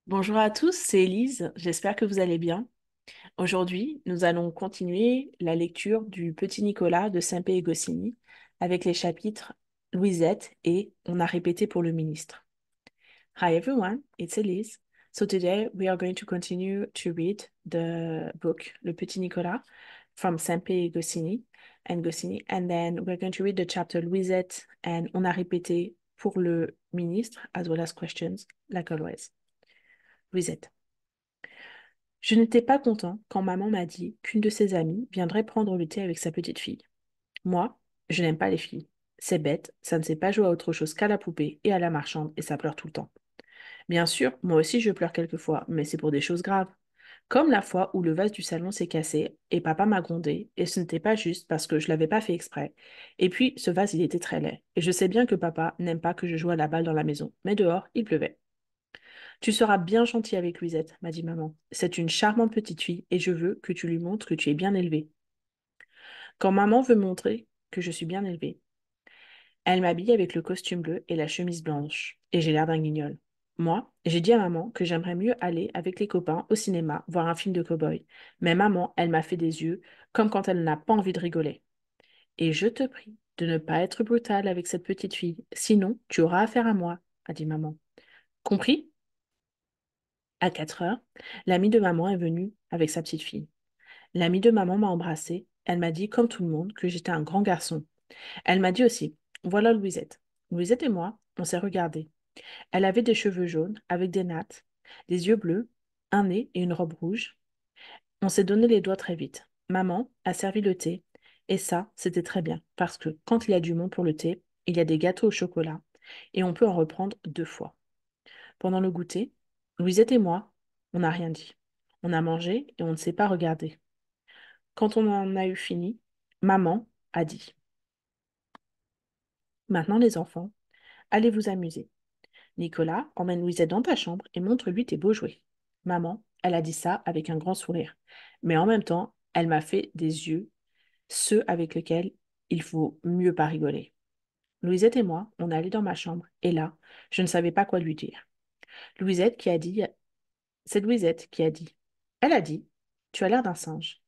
Bonjour à tous, c'est Élise, j'espère que vous allez bien. Aujourd'hui, nous allons continuer la lecture du Petit Nicolas de Saint-Pé et Goscinny avec les chapitres Louisette et On a répété pour le ministre. Hi everyone, it's Elise. So today we are going to continue to read the book Le Petit Nicolas from Saint-Pé et Goscinny, and then we're going to read the chapter Louisette and On a répété pour le ministre, as well as questions, like always. Louisette. Je n'étais pas content quand maman m'a dit qu'une de ses amies viendrait prendre le thé avec sa petite fille. Moi, je n'aime pas les filles. C'est bête, ça ne sait pas jouer à autre chose qu'à la poupée et à la marchande et ça pleure tout le temps. Bien sûr, moi aussi je pleure quelquefois, mais c'est pour des choses graves. Comme la fois où le vase du salon s'est cassé et papa m'a grondé, et ce n'était pas juste parce que je l'avais pas fait exprès. Et puis, ce vase, il était très laid. Et je sais bien que papa n'aime pas que je joue à la balle dans la maison, mais dehors, il pleuvait. Tu seras bien gentil avec Louisette, m'a dit maman. C'est une charmante petite fille et je veux que tu lui montres que tu es bien élevée. Quand maman veut montrer que je suis bien élevée, elle m'habille avec le costume bleu et la chemise blanche et j'ai l'air d'un guignol. Moi, j'ai dit à maman que j'aimerais mieux aller avec les copains au cinéma voir un film de cow-boy. Mais maman, elle m'a fait des yeux comme quand elle n'a pas envie de rigoler. Et je te prie de ne pas être brutale avec cette petite fille, sinon tu auras affaire à moi, a dit maman. Compris? À 4 heures, l'amie de maman est venue avec sa petite fille. L'amie de maman m'a embrassée. Elle m'a dit, comme tout le monde, que j'étais un grand garçon. Elle m'a dit aussi, voilà Louisette. Louisette et moi, on s'est regardés. Elle avait des cheveux jaunes avec des nattes, des yeux bleus, un nez et une robe rouge. On s'est donné les doigts très vite. Maman a servi le thé. Et ça, c'était très bien, parce que quand il y a du monde pour le thé, il y a des gâteaux au chocolat, et on peut en reprendre 2 fois. Pendant le goûter, Louisette et moi, on n'a rien dit. On a mangé et on ne s'est pas regardé. Quand on en a eu fini, maman a dit, maintenant les enfants, allez vous amuser. Nicolas, emmène Louisette dans ta chambre et montre-lui tes beaux jouets. Maman, elle a dit ça avec un grand sourire. Mais en même temps, elle m'a fait des yeux, ceux avec lesquels il faut mieux pas rigoler. Louisette et moi, on est allés dans ma chambre et là, je ne savais pas quoi lui dire. Louisette qui a dit, c'est Louisette qui a dit. Elle a dit, tu as l'air d'un singe.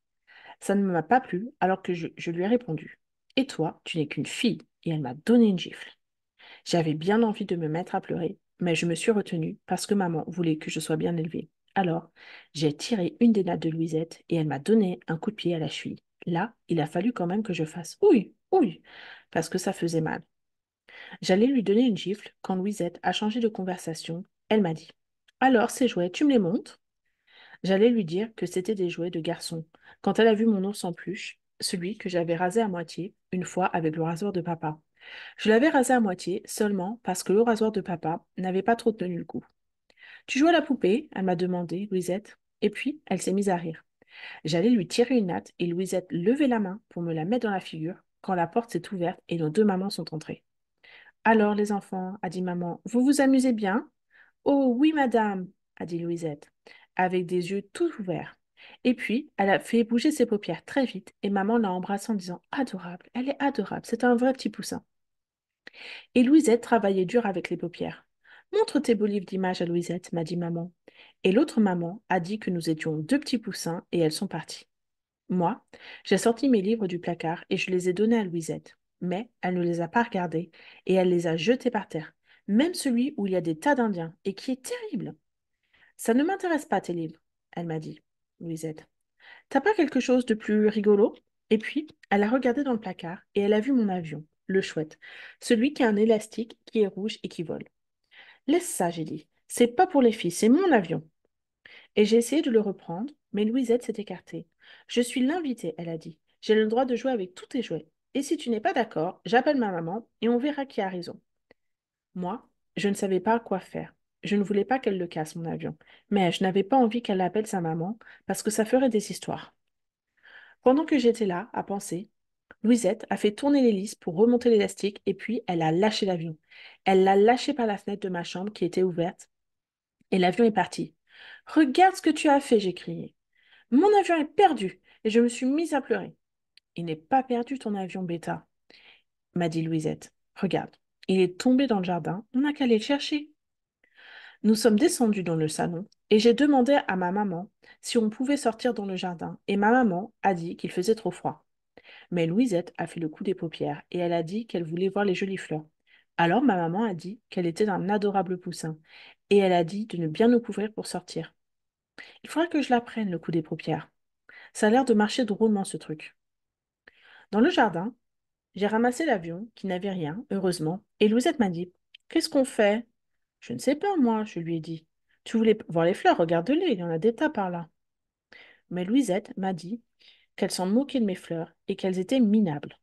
Ça ne m'a pas plu alors que je lui ai répondu. Et toi, tu n'es qu'une fille. Et elle m'a donné une gifle. J'avais bien envie de me mettre à pleurer, mais je me suis retenue parce que maman voulait que je sois bien élevée. Alors, j'ai tiré une des nattes de Louisette et elle m'a donné un coup de pied à la cheville. Là, il a fallu quand même que je fasse ouille, ouille, parce que ça faisait mal. J'allais lui donner une gifle quand Louisette a changé de conversation. Elle m'a dit, alors, ces jouets, tu me les montres? J'allais lui dire que c'était des jouets de garçon. Quand elle a vu mon ours en peluche, celui que j'avais rasé à moitié, une fois avec le rasoir de papa. Je l'avais rasé à moitié seulement parce que le rasoir de papa n'avait pas trop tenu le coup. Tu joues à la poupée? Elle m'a demandé, Louisette. Et puis, elle s'est mise à rire. J'allais lui tirer une natte et Louisette levait la main pour me la mettre dans la figure quand la porte s'est ouverte et nos deux mamans sont entrées. Alors, les enfants, a dit maman, vous vous amusez bien? Oh oui, madame, a dit Louisette, avec des yeux tout ouverts. Et puis, elle a fait bouger ses paupières très vite et maman l'a embrassée en disant adorable, elle est adorable, c'est un vrai petit poussin. Et Louisette travaillait dur avec les paupières. Montre tes beaux livres d'images à Louisette, m'a dit maman. Et l'autre maman a dit que nous étions deux petits poussins et elles sont parties. Moi, j'ai sorti mes livres du placard et je les ai donnés à Louisette. Mais elle ne les a pas regardés et elle les a jetés par terre. Même celui où il y a des tas d'Indiens et qui est terrible. Ça ne m'intéresse pas, tes livres, elle m'a dit, Louisette. T'as pas quelque chose de plus rigolo? Et puis, elle a regardé dans le placard et elle a vu mon avion, le chouette, celui qui a un élastique qui est rouge et qui vole. Laisse ça, j'ai dit. C'est pas pour les filles, c'est mon avion. Et j'ai essayé de le reprendre, mais Louisette s'est écartée. Je suis l'invitée, elle a dit. J'ai le droit de jouer avec tous tes jouets. Et si tu n'es pas d'accord, j'appelle ma maman et on verra qui a raison. Moi, je ne savais pas quoi faire. Je ne voulais pas qu'elle le casse, mon avion. Mais je n'avais pas envie qu'elle appelle sa maman parce que ça ferait des histoires. Pendant que j'étais là, à penser, Louisette a fait tourner l'hélice pour remonter l'élastique et puis elle a lâché l'avion. Elle l'a lâché par la fenêtre de ma chambre qui était ouverte et l'avion est parti. Regarde ce que tu as fait, j'ai crié. Mon avion est perdu et je me suis mise à pleurer. Il n'est pas perdu ton avion, bêta, m'a dit Louisette. Regarde, il est tombé dans le jardin, on n'a qu'à aller le chercher. Nous sommes descendus dans le salon et j'ai demandé à ma maman si on pouvait sortir dans le jardin et ma maman a dit qu'il faisait trop froid. Mais Louisette a fait le coup des paupières et elle a dit qu'elle voulait voir les jolies fleurs. Alors ma maman a dit qu'elle était un adorable poussin et elle a dit de ne bien nous couvrir pour sortir. Il faudra que je l'apprenne, le coup des paupières. Ça a l'air de marcher drôlement ce truc. Dans le jardin, j'ai ramassé l'avion qui n'avait rien, heureusement, et Louisette m'a dit: Qu'est-ce qu'on fait? Je ne sais pas, moi, je lui ai dit. Tu voulais voir les fleurs, regarde-les, il y en a des tas par là. Mais Louisette m'a dit qu'elle s'en moquait de mes fleurs et qu'elles étaient minables.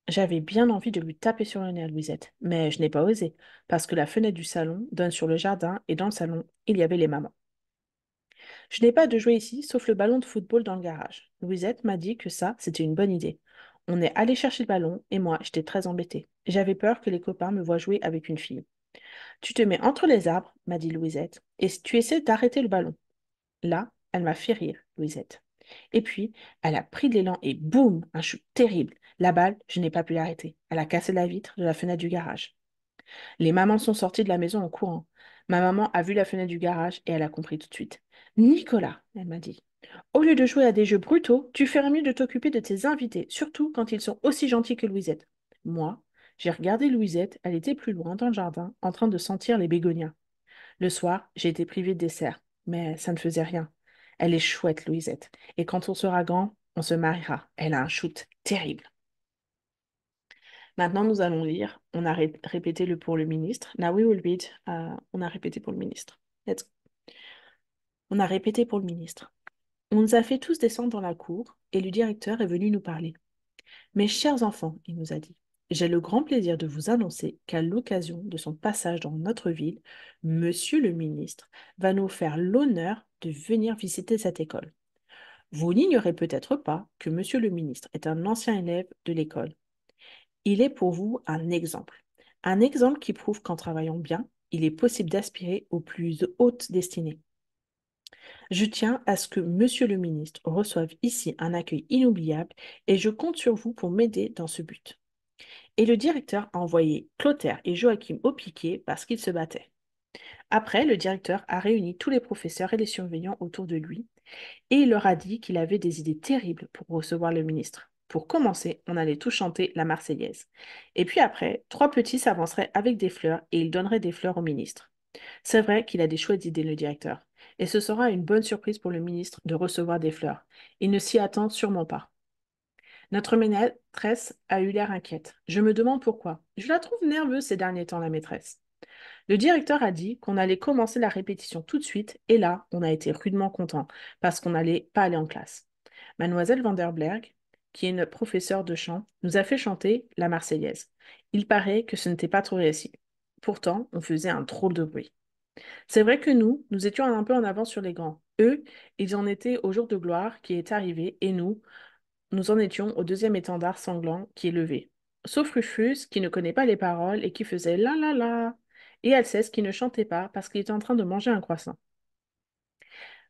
J'avais bien envie de lui taper sur le nez à Louisette, mais je n'ai pas osé, parce que la fenêtre du salon donne sur le jardin et dans le salon, il y avait les mamans. Je n'ai pas de jouet ici, sauf le ballon de football dans le garage. Louisette m'a dit que ça, c'était une bonne idée. On est allé chercher le ballon et moi, j'étais très embêtée. J'avais peur que les copains me voient jouer avec une fille. Tu te mets entre les arbres, m'a dit Louisette, et tu essaies d'arrêter le ballon. Là, elle m'a fait rire, Louisette. Et puis, elle a pris de l'élan et boum, un chute terrible. La balle, je n'ai pas pu l'arrêter. Elle a cassé la vitre de la fenêtre du garage. Les mamans sont sorties de la maison en courant. Ma maman a vu la fenêtre du garage et elle a compris tout de suite. Nicolas, elle m'a dit, au lieu de jouer à des jeux brutaux, tu ferais mieux de t'occuper de tes invités, surtout quand ils sont aussi gentils que Louisette. Moi, j'ai regardé Louisette, elle était plus loin dans le jardin, en train de sentir les bégonias. Le soir, j'ai été privée de dessert, mais ça ne faisait rien. Elle est chouette, Louisette, et quand on sera grand, on se mariera. Elle a un shoot terrible. Maintenant, nous allons lire. On a répété le pour le ministre. Now we will read. On a répété pour le ministre. Let's go. On a répété pour le ministre. On nous a fait tous descendre dans la cour et le directeur est venu nous parler. Mes chers enfants, il nous a dit, j'ai le grand plaisir de vous annoncer qu'à l'occasion de son passage dans notre ville, Monsieur le ministre va nous faire l'honneur de venir visiter cette école. Vous n'ignorez peut-être pas que Monsieur le ministre est un ancien élève de l'école. Il est pour vous un exemple qui prouve qu'en travaillant bien, il est possible d'aspirer aux plus hautes destinées. Je tiens à ce que Monsieur le ministre reçoive ici un accueil inoubliable et je compte sur vous pour m'aider dans ce but. Et le directeur a envoyé Clotaire et Joachim au piquet parce qu'ils se battaient. Après, le directeur a réuni tous les professeurs et les surveillants autour de lui et il leur a dit qu'il avait des idées terribles pour recevoir le ministre. Pour commencer, on allait tous chanter la Marseillaise. Et puis après, trois petits s'avanceraient avec des fleurs et ils donneraient des fleurs au ministre. C'est vrai qu'il a des chouettes idées, le directeur. Et ce sera une bonne surprise pour le ministre de recevoir des fleurs. Il ne s'y attend sûrement pas. Notre maîtresse a eu l'air inquiète. Je me demande pourquoi. Je la trouve nerveuse ces derniers temps, la maîtresse. Le directeur a dit qu'on allait commencer la répétition tout de suite, et là, on a été rudement content, parce qu'on n'allait pas aller en classe. Mademoiselle Vanderblerg, qui est notre professeure de chant, nous a fait chanter la Marseillaise. Il paraît que ce n'était pas trop réussi. Pourtant, on faisait un drôle de bruit. C'est vrai que nous étions un peu en avance sur les grands. Eux, ils en étaient au jour de gloire qui est arrivé, et nous en étions au deuxième étendard sanglant qui est levé. Sauf Rufus, qui ne connaît pas les paroles et qui faisait la la la, et Alceste qui ne chantait pas parce qu'il était en train de manger un croissant.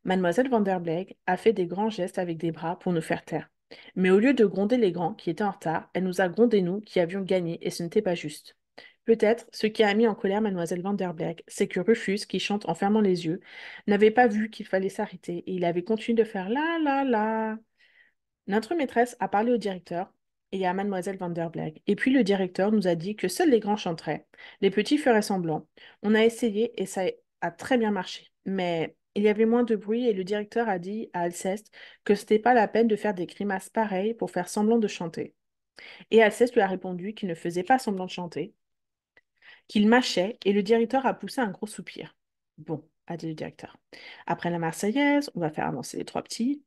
Mademoiselle Vanderbleg a fait des grands gestes avec des bras pour nous faire taire. Mais au lieu de gronder les grands qui étaient en retard, elle nous a grondé nous qui avions gagné et ce n'était pas juste. Peut-être ce qui a mis en colère Mademoiselle Vanderbleg, c'est que Rufus, qui chante en fermant les yeux, n'avait pas vu qu'il fallait s'arrêter et il avait continué de faire la la la. Notre maîtresse a parlé au directeur et à Mademoiselle Vanderbleg. Et puis le directeur nous a dit que seuls les grands chanteraient, les petits feraient semblant. On a essayé et ça a très bien marché. Mais il y avait moins de bruit et le directeur a dit à Alceste que c'était pas la peine de faire des grimaces pareilles pour faire semblant de chanter. Et Alceste lui a répondu qu'il ne faisait pas semblant de chanter, qu'il mâchait et le directeur a poussé un gros soupir. Bon, a dit le directeur. Après la Marseillaise, on va faire avancer les trois petits.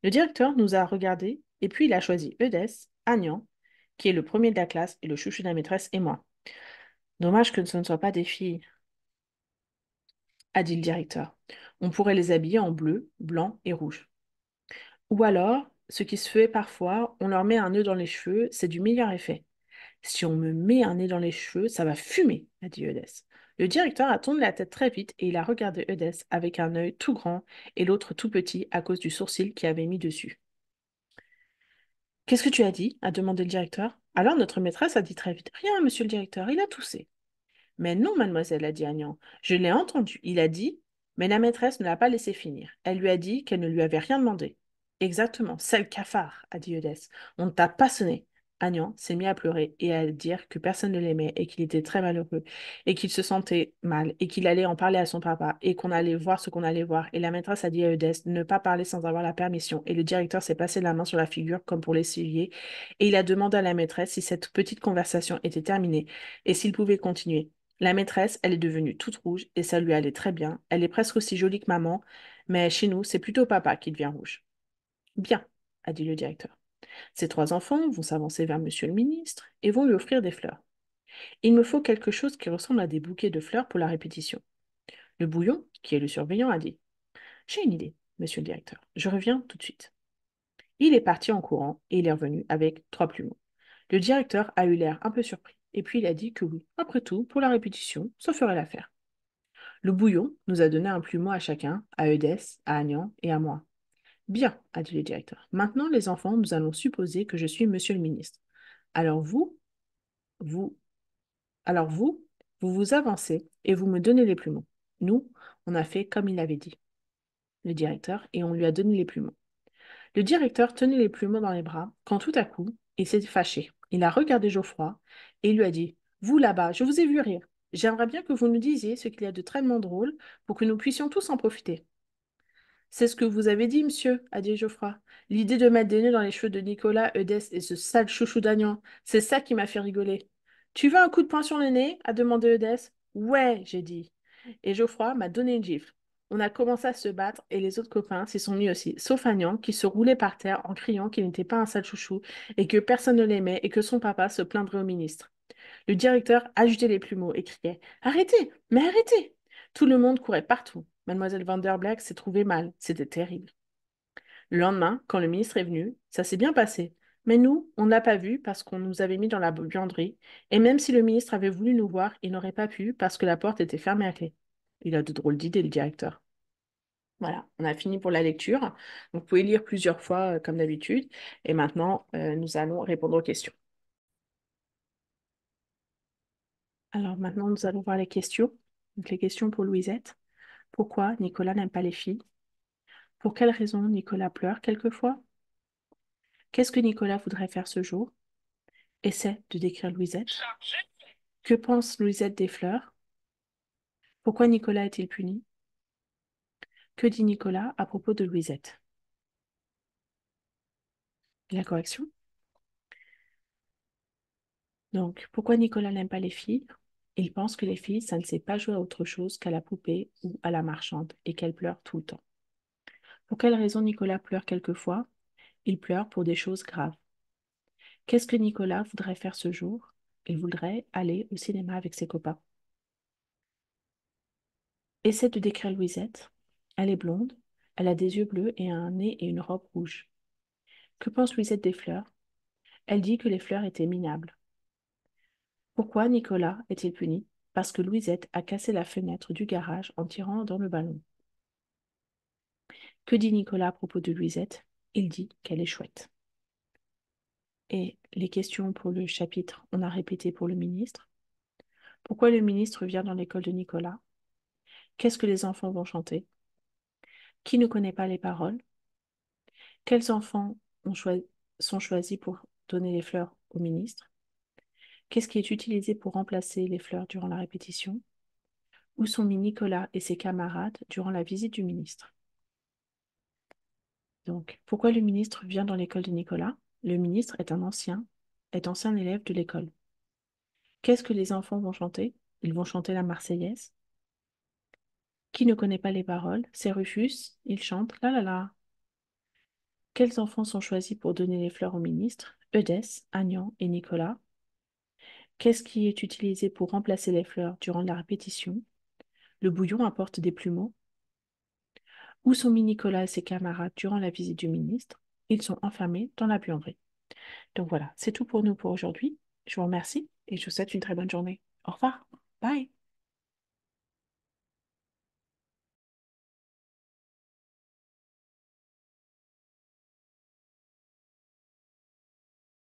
Le directeur nous a regardés et puis il a choisi Eudès, Agnan, qui est le premier de la classe et le chouchou de la maîtresse, et moi. Dommage que ce ne soient pas des filles, a dit le directeur. On pourrait les habiller en bleu, blanc et rouge. Ou alors, ce qui se fait parfois, on leur met un nœud dans les cheveux, c'est du meilleur effet. Si on me met un nez dans les cheveux, ça va fumer, a dit Eudès. Le directeur a tourné la tête très vite et il a regardé Eudès avec un œil tout grand et l'autre tout petit à cause du sourcil qu'il avait mis dessus. Qu'est-ce que tu as dit? A demandé le directeur. Alors notre maîtresse a dit très vite. Rien, monsieur le directeur, il a toussé. Mais non, mademoiselle, a dit Agnan. Je l'ai entendu. Il a dit, mais la maîtresse ne l'a pas laissé finir. Elle lui a dit qu'elle ne lui avait rien demandé. Exactement, sale cafard, a dit Eudès. On ne t'a pas sonné. Agnan s'est mis à pleurer et à dire que personne ne l'aimait et qu'il était très malheureux et qu'il se sentait mal et qu'il allait en parler à son papa et qu'on allait voir ce qu'on allait voir. Et la maîtresse a dit à Eudès de ne pas parler sans avoir la permission et le directeur s'est passé la main sur la figure comme pour l'essuyer et il a demandé à la maîtresse si cette petite conversation était terminée et s'il pouvait continuer. La maîtresse, elle est devenue toute rouge et ça lui allait très bien. Elle est presque aussi jolie que maman, mais chez nous, c'est plutôt papa qui devient rouge. Bien, a dit le directeur. Ces trois enfants vont s'avancer vers monsieur le ministre et vont lui offrir des fleurs. Il me faut quelque chose qui ressemble à des bouquets de fleurs pour la répétition. Le bouillon, qui est le surveillant, a dit j'ai une idée, monsieur le directeur. Je reviens tout de suite. Il est parti en courant et il est revenu avec trois plumeaux. Le directeur a eu l'air un peu surpris et puis il a dit que oui, après tout, pour la répétition, ça ferait l'affaire. Le bouillon nous a donné un plumeau à chacun, à Eudès, à Agnan et à moi. Bien, a dit le directeur. Maintenant, les enfants, nous allons supposer que je suis monsieur le ministre. Alors vous, alors vous vous avancez et vous me donnez les plumeaux. Nous, on a fait comme il avait dit, le directeur, et on lui a donné les plumeaux. Le directeur tenait les plumeaux dans les bras quand tout à coup, il s'est fâché. Il a regardé Geoffroy et il lui a dit vous là-bas, je vous ai vu rire. J'aimerais bien que vous nous disiez ce qu'il y a de tellement drôle pour que nous puissions tous en profiter. C'est ce que vous avez dit, monsieur, a dit Geoffroy. L'idée de mettre des nœuds dans les cheveux de Nicolas, Eudès et ce sale chouchou d'Agnan, c'est ça qui m'a fait rigoler. Tu veux un coup de poing sur le nez a demandé Eudès. Ouais, j'ai dit. Et Geoffroy m'a donné une gifle. On a commencé à se battre et les autres copains s'y sont mis aussi, sauf Agnan qui se roulait par terre en criant qu'il n'était pas un sale chouchou et que personne ne l'aimait et que son papa se plaindrait au ministre. Le directeur agitait les plumeaux et criait arrêtez, mais arrêtez. Tout le monde courait partout. Mademoiselle Vanderblack s'est trouvée mal. C'était terrible. Le lendemain, quand le ministre est venu, ça s'est bien passé. Mais nous, on ne l'a pas vu parce qu'on nous avait mis dans la buanderie. Et même si le ministre avait voulu nous voir, il n'aurait pas pu parce que la porte était fermée à clé. Il a de drôles d'idées, le directeur. Voilà, on a fini pour la lecture. Donc, vous pouvez lire plusieurs fois, comme d'habitude. Et maintenant, nous allons répondre aux questions. Alors, maintenant, nous allons voir les questions. Donc, les questions pour Louisette. Pourquoi Nicolas n'aime pas les filles? Pour quelle raison Nicolas pleure quelquefois? Qu'est-ce que Nicolas voudrait faire ce jour? Essaie de décrire Louisette. Que pense Louisette des fleurs? Pourquoi Nicolas est-il puni? Que dit Nicolas à propos de Louisette? La correction. Donc, pourquoi Nicolas n'aime pas les filles? Il pense que les filles, ça ne sait pas jouer à autre chose qu'à la poupée ou à la marchande et qu'elles pleurent tout le temps. Pour quelle raison Nicolas pleure quelquefois? Il pleure pour des choses graves. Qu'est-ce que Nicolas voudrait faire ce jour? Il voudrait aller au cinéma avec ses copains. Essaie de décrire Louisette. Elle est blonde, elle a des yeux bleus et un nez et une robe rouge. Que pense Louisette des fleurs? Elle dit que les fleurs étaient minables. Pourquoi Nicolas est-il puni? Parce que Louisette a cassé la fenêtre du garage en tirant dans le ballon. Que dit Nicolas à propos de Louisette? Il dit qu'elle est chouette. Et les questions pour le chapitre, on a répété pour le ministre. Pourquoi le ministre vient dans l'école de Nicolas? Qu'est-ce que les enfants vont chanter? Qui ne connaît pas les paroles? Quels enfants sont choisis pour donner les fleurs au ministre? Qu'est-ce qui est utilisé pour remplacer les fleurs durant la répétition? Où sont mis Nicolas et ses camarades durant la visite du ministre? Donc, pourquoi le ministre vient dans l'école de Nicolas? Le ministre est ancien élève de l'école. Qu'est-ce que les enfants vont chanter? Ils vont chanter la Marseillaise. Qui ne connaît pas les paroles? C'est Rufus. Il chante la la la. Quels enfants sont choisis pour donner les fleurs au ministre? Eudès, Agnan et Nicolas. Qu'est-ce qui est utilisé pour remplacer les fleurs durant la répétition? Le bouillon apporte des plumeaux. Où sont mis Nicolas et ses camarades durant la visite du ministre? Ils sont enfermés dans la buanderie. Donc voilà, c'est tout pour nous pour aujourd'hui. Je vous remercie et je vous souhaite une très bonne journée. Au revoir. Bye.